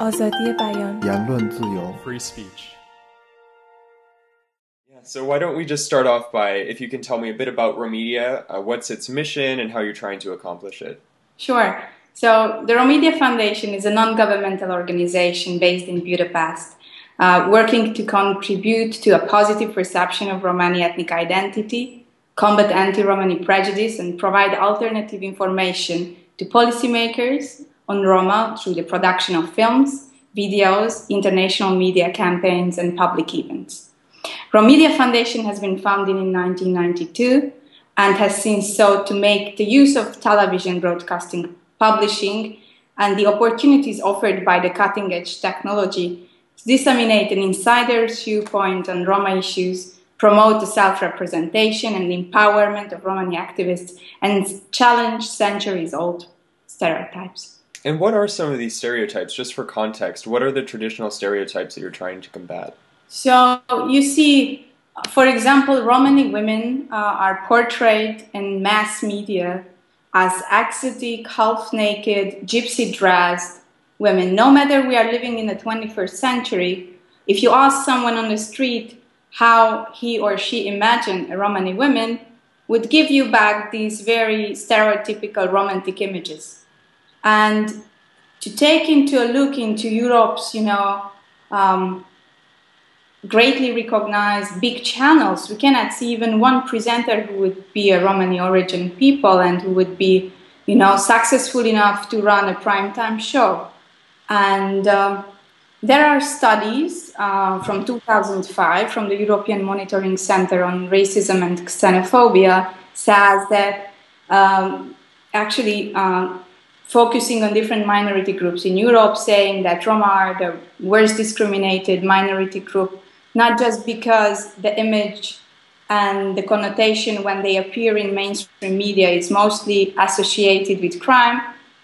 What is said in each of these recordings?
آزادی بیان言论自由 free speech. Yeah, so why don't we just start off by, if you can tell me a bit about Romedia, what's its mission and how you're trying to accomplish it? Sure. So the Romedia Foundation is a non-governmental organization based in Budapest, working to contribute to a positive perception of Romani ethnic identity, combat anti-Romani prejudice, and provide alternative information to policymakers on Roma through the production of films, videos, international media campaigns, and public events. Romedia Foundation has been founded in 1992 and has since sought to make the use of television broadcasting, publishing, and the opportunities offered by the cutting-edge technology to disseminate an insider's viewpoint on Roma issues, promote the self-representation and empowerment of Romani activists, and challenge centuries-old stereotypes. And what are some of these stereotypes? Just for context, what are the traditional stereotypes that you're trying to combat? So you see, for example, Romani women are portrayed in mass media as exotic, half-naked, gypsy-dressed women. No matter we are living in the 21st century, if you ask someone on the street how he or she imagined a Romani woman, would give you back these very stereotypical romantic images. And to take into a look into Europe's, greatly recognized big channels, we cannot see even one presenter who would be a Romani origin people and who would be, successful enough to run a primetime show. And there are studies from 2005 from the European Monitoring Center on Racism and Xenophobia says that focusing on different minority groups in Europe, saying that Roma are the worst discriminated minority group, not just because the image and the connotation when they appear in mainstream media is mostly associated with crime,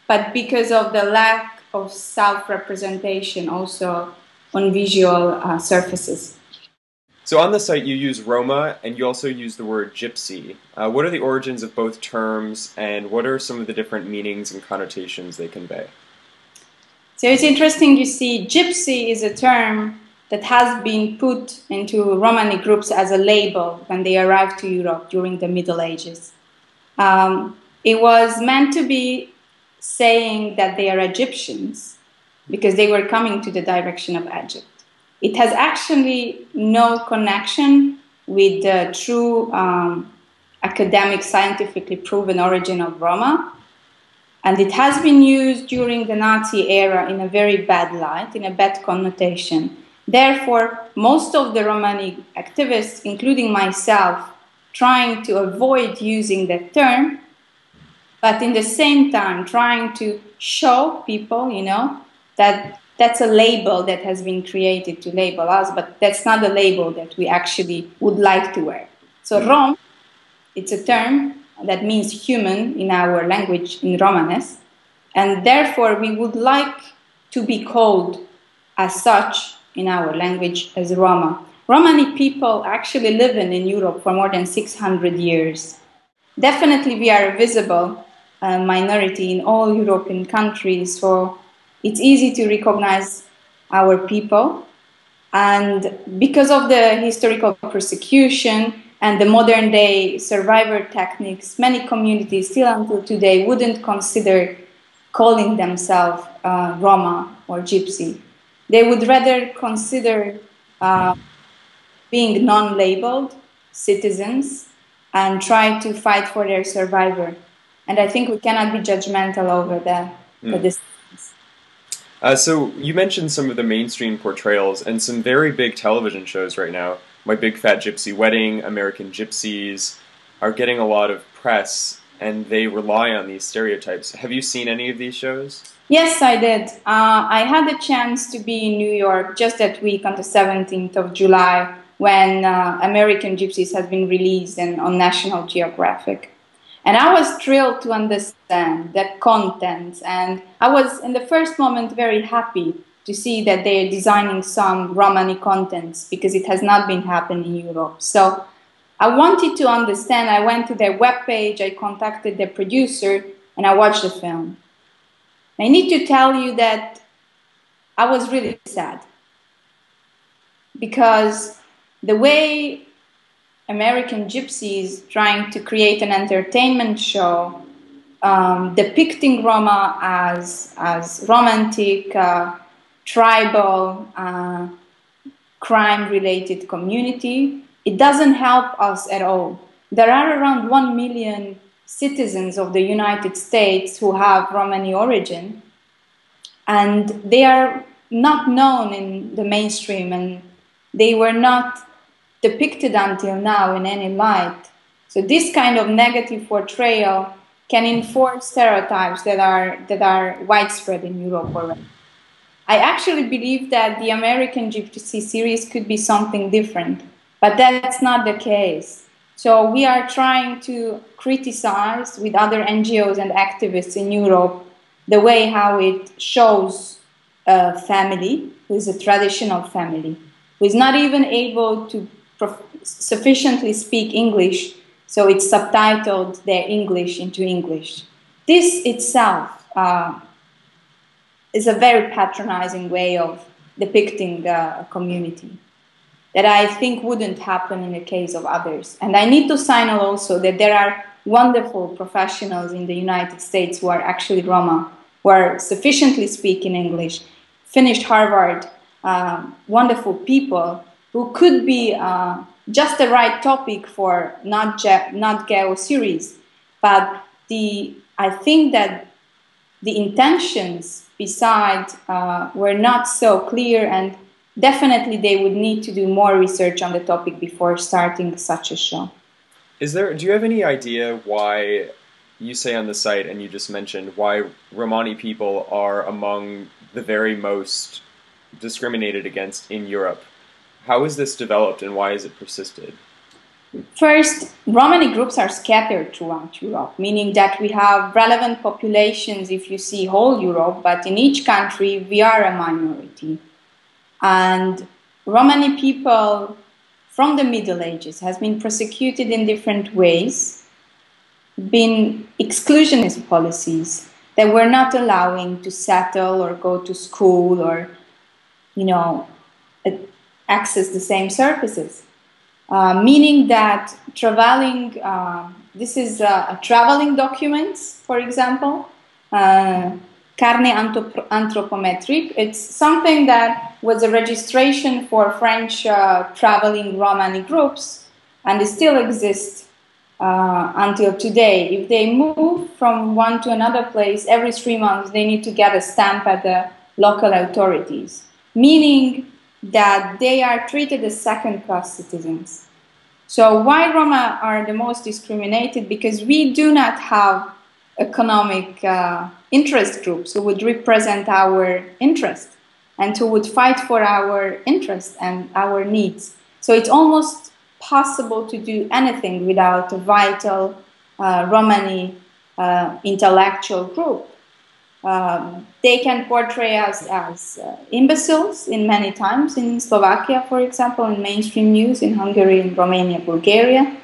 but because of the lack of self-representation also on visual surfaces. So on the site you use Roma and you also use the word gypsy. What are the origins of both terms and what are some of the different meanings and connotations they convey? So it's interesting, you see, gypsy is a term that has been put into Romani groups as a label when they arrived to Europe during the Middle Ages. It was meant to be saying that they are Egyptians because they were coming to the direction of Egypt. It has actually no connection with the true academic, scientifically proven origin of Roma. And it has been used during the Nazi era in a very bad light, in a bad connotation. Therefore, most of the Romani activists, including myself, trying to avoid using that term, but in the same time trying to show people, that that's a label that has been created to label us, but that's not a label that we actually would like to wear. So Rom, it's a term that means human in our language, in Romanes, and therefore we would like to be called as such in our language as Roma. Romani people actually live in Europe for more than 600 years. Definitely we are a visible minority in all European countries, so it's easy to recognize our people. And because of the historical persecution and the modern day survivor techniques, many communities still until today wouldn't consider calling themselves Roma or Gypsy. They would rather consider being non-labeled citizens and try to fight for their survivor. And I think we cannot be judgmental over this. So you mentioned some of the mainstream portrayals and some very big television shows right now. My Big Fat Gypsy Wedding, American Gypsies are getting a lot of press and they rely on these stereotypes. Have you seen any of these shows? Yes, I did. I had a chance to be in New York just that week on the 17th of July when American Gypsies has been released on National Geographic. And I was thrilled to understand the content, and I was in the first moment very happy to see that they're designing some Romani contents because it has not been happening in Europe. So I wanted to understand. I went to their webpage, I contacted the producer, and I watched the film. I need to tell you that I was really sad because the way American Gypsies trying to create an entertainment show depicting Roma as romantic, tribal, crime-related community, it doesn't help us at all. There are around 1 million citizens of the United States who have Romani origin, and they are not known in the mainstream, and they were not depicted until now in any light. So this kind of negative portrayal can enforce stereotypes that are widespread in Europe already. I actually believe that the American Gypsy series could be something different, but that's not the case. So we are trying to criticize with other NGOs and activists in Europe the way how it shows a family who is a traditional family, who is not even able to sufficiently speak English, so it's subtitled their English into English. This itself is a very patronizing way of depicting a community that I think wouldn't happen in the case of others. And I need to signal also that there are wonderful professionals in the United States who are actually Roma, who are sufficiently speaking English, finished Harvard, wonderful people who could be just the right topic for not Geo series. But I think that the intentions beside were not so clear, and definitely they would need to do more research on the topic before starting such a show. Do you have any idea why, you say on the site and you just mentioned, why Romani people are among the very most discriminated against in Europe? How is this developed and why has it persisted? First, Romani groups are scattered throughout Europe, meaning that we have relevant populations if you see whole Europe, but in each country we are a minority. And Romani people from the Middle Ages has been persecuted in different ways, been exclusionist policies that were not allowing to settle or go to school or, access the same services. Meaning that traveling, this is a traveling documents, for example, carne anthropometric. It's something that was a registration for French traveling Romani groups, and it still exists until today. If they move from one to another place, every 3 months they need to get a stamp at the local authorities, meaning that they are treated as second-class citizens. So why Roma are the most discriminated? Because we do not have economic interest groups who would represent our interest and who would fight for our interests and our needs. So it's almost possible to do anything without a vital Romani intellectual group. They can portray us as imbeciles in many times, in Slovakia, for example, in mainstream news, in Hungary, in Romania, Bulgaria.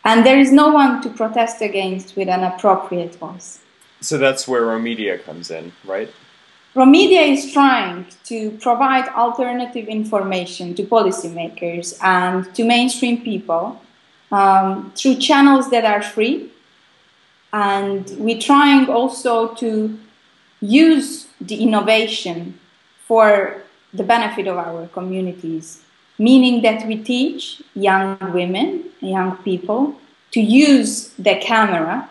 And there is no one to protest against with an appropriate voice. So that's where Romedia comes in, right? Romedia is trying to provide alternative information to policymakers and to mainstream people through channels that are free. And we're trying also to use the innovation for the benefit of our communities, meaning that we teach young women, young people, to use the camera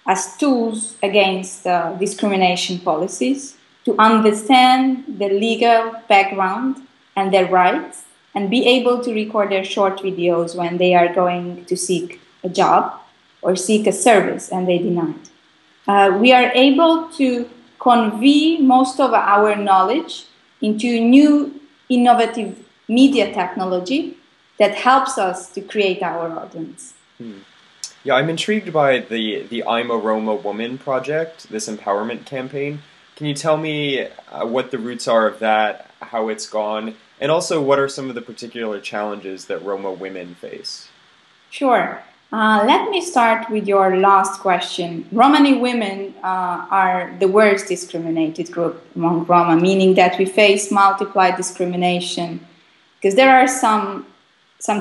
as tools against discrimination policies, to understand the legal background and their rights, and be able to record their short videos when they are going to seek a job or seek a service and they deny it. We are able to convey most of our knowledge into new innovative media technology that helps us to create our audience. Yeah, I'm intrigued by the I'm a Roma Woman project, this empowerment campaign. Can you tell me what the roots are of that, how it's gone, and also what are some of the particular challenges that Roma women face? Sure. Let me start with your last question. Romani women are the worst discriminated group among Roma, meaning that we face multiplied discrimination because there are some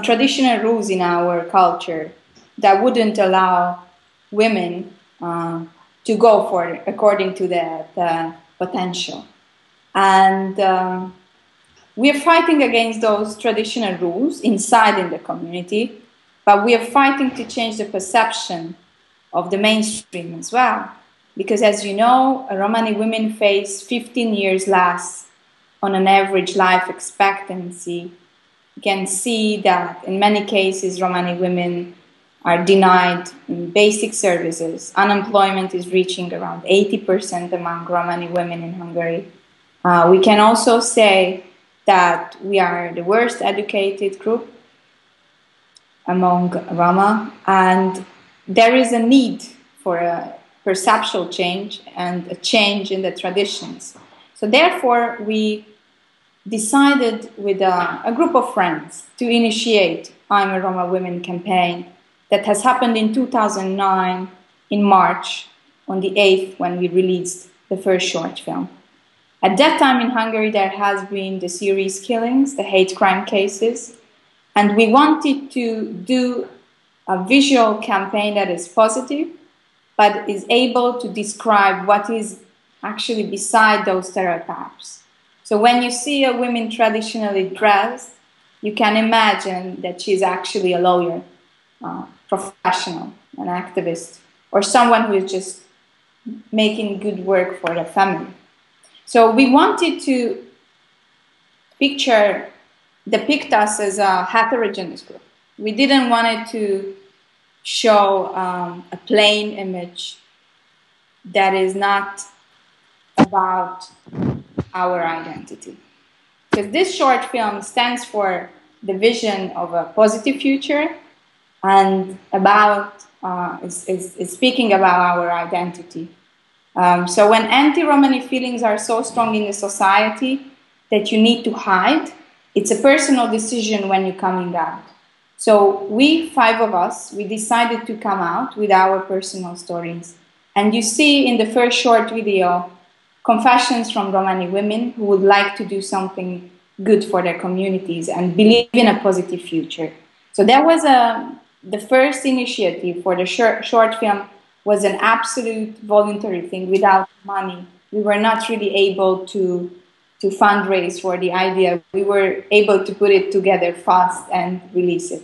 traditional rules in our culture that wouldn't allow women to go for it according to the potential. And we are fighting against those traditional rules inside in the community, but we are fighting to change the perception of the mainstream as well. Because as you know, Romani women face 15 years less on an average life expectancy. You can see that in many cases, Romani women are denied basic services. Unemployment is reaching around 80% among Romani women in Hungary. We can also say that we are the worst educated group among Roma, and there is a need for a perceptual change and a change in the traditions. So therefore, we decided with a group of friends to initiate I'm a Roma Woman Campaign that has happened in 2009 in March on the 8th when we released the first short film. At that time in Hungary, there has been the series killings, the hate crime cases, and we wanted to do a visual campaign that is positive, but is able to describe what is actually beside those stereotypes. So when you see a woman traditionally dressed, you can imagine that she's actually a lawyer, professional, an activist, or someone who is just making good work for the family. So we wanted to depict us as a heterogeneous group. We didn't want it to show a plain image that is not about our identity. Because this short film stands for the vision of a positive future and is speaking about our identity. So when anti-Romani feelings are so strong in the society that you need to hide, it's a personal decision when you're coming out. So we, 5 of us, we decided to come out with our personal stories. And you see in the first short video, confessions from Romani women who would like to do something good for their communities and believe in a positive future. So that was the first initiative for the short film. Was an absolute voluntary thing without money. We were not really able to fundraise for the idea. We were able to put it together fast and release it.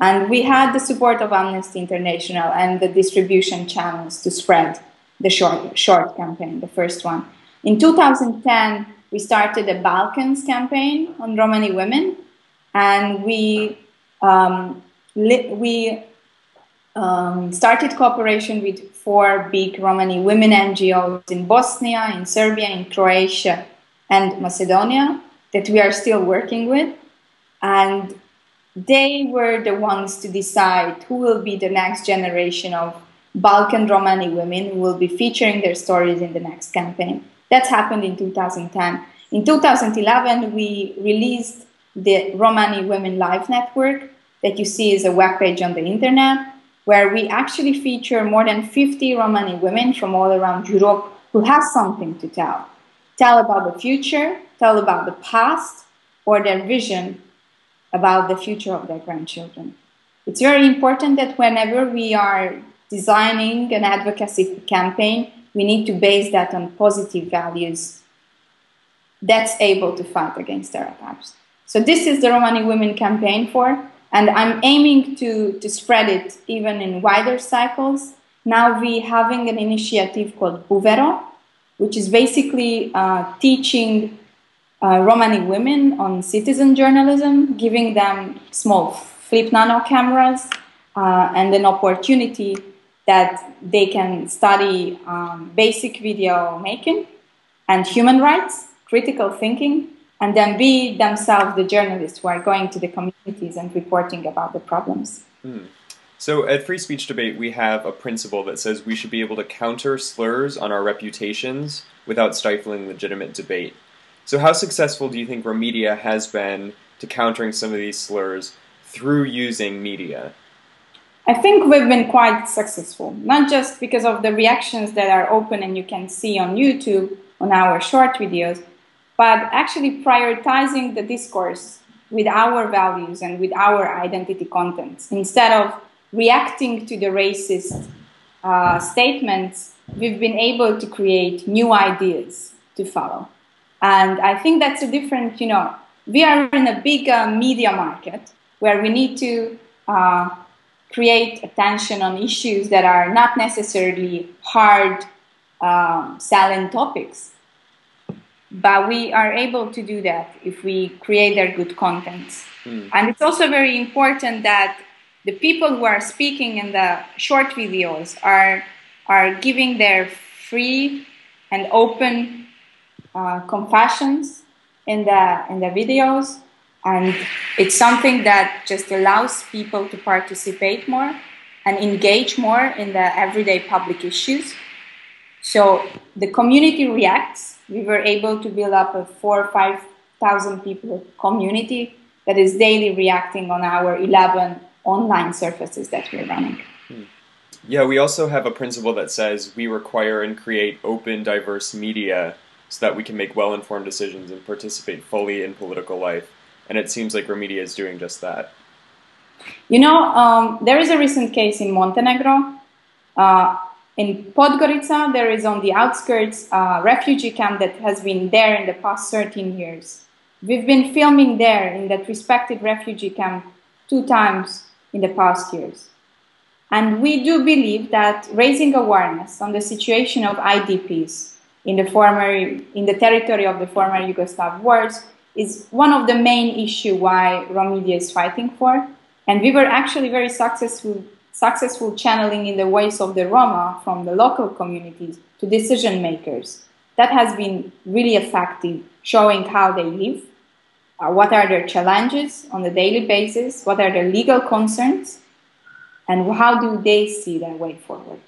And we had the support of Amnesty International and the distribution channels to spread the short campaign, the first one. In 2010, we started a Balkans campaign on Romani women, and we started cooperation with 4 big Romani women NGOs in Bosnia, in Serbia, in Croatia, and Macedonia that we are still working with. And they were the ones to decide who will be the next generation of Balkan Romani women who will be featuring their stories in the next campaign. That's happened in 2010. In 2011, we released the Romani Women Life Network that you see is a webpage on the internet, where we actually feature more than 50 Romani women from all around Europe who have something to tell. Tell about the future, tell about the past, or their vision about the future of their grandchildren. It's very important that whenever we are designing an advocacy campaign, we need to base that on positive values that's able to fight against stereotypes. So this is the Romani Women Campaign and I'm aiming to spread it even in wider cycles. Now we're having an initiative called BUVERO, which is basically teaching Romani women on citizen journalism, giving them small flip nano cameras and an opportunity that they can study basic video making and human rights, critical thinking, and then be themselves the journalists who are going to the communities and reporting about the problems. So at Free Speech Debate, we have a principle that says we should be able to counter slurs on our reputations without stifling legitimate debate. So how successful do you think Romedia has been to countering some of these slurs through using media? I think we've been quite successful, not just because of the reactions that are open and you can see on YouTube on our short videos, but actually prioritizing the discourse with our values and with our identity contents. Instead of reacting to the racist statements, we've been able to create new ideas to follow. And I think that's a different, we are in a big media market where we need to create attention on issues that are not necessarily hard selling topics. But we are able to do that if we create their good contents. And it's also very important that the people who are speaking in the short videos are giving their free and open confessions in the videos. And it's something that just allows people to participate more and engage more in the everyday public issues. So the community reacts. We were able to build up a 4,000 or 5,000 people community that is daily reacting on our 11 online surfaces that we're running. Yeah, we also have a principle that says we require and create open, diverse media so that we can make well-informed decisions and participate fully in political life. And it seems like Romedia is doing just that. There is a recent case in Montenegro. In Podgorica, there is on the outskirts a refugee camp that has been there in the past 13 years. We've been filming there in that respective refugee camp 2 times in the past years. And we do believe that raising awareness on the situation of IDPs in the territory of the former Yugoslav wars is one of the main issues why Romedia is fighting for. And we were actually very successful channeling in the voice of the Roma from the local communities to decision makers. That has been really effective, showing how they live, what are their challenges on a daily basis, what are their legal concerns, and how do they see their way forward.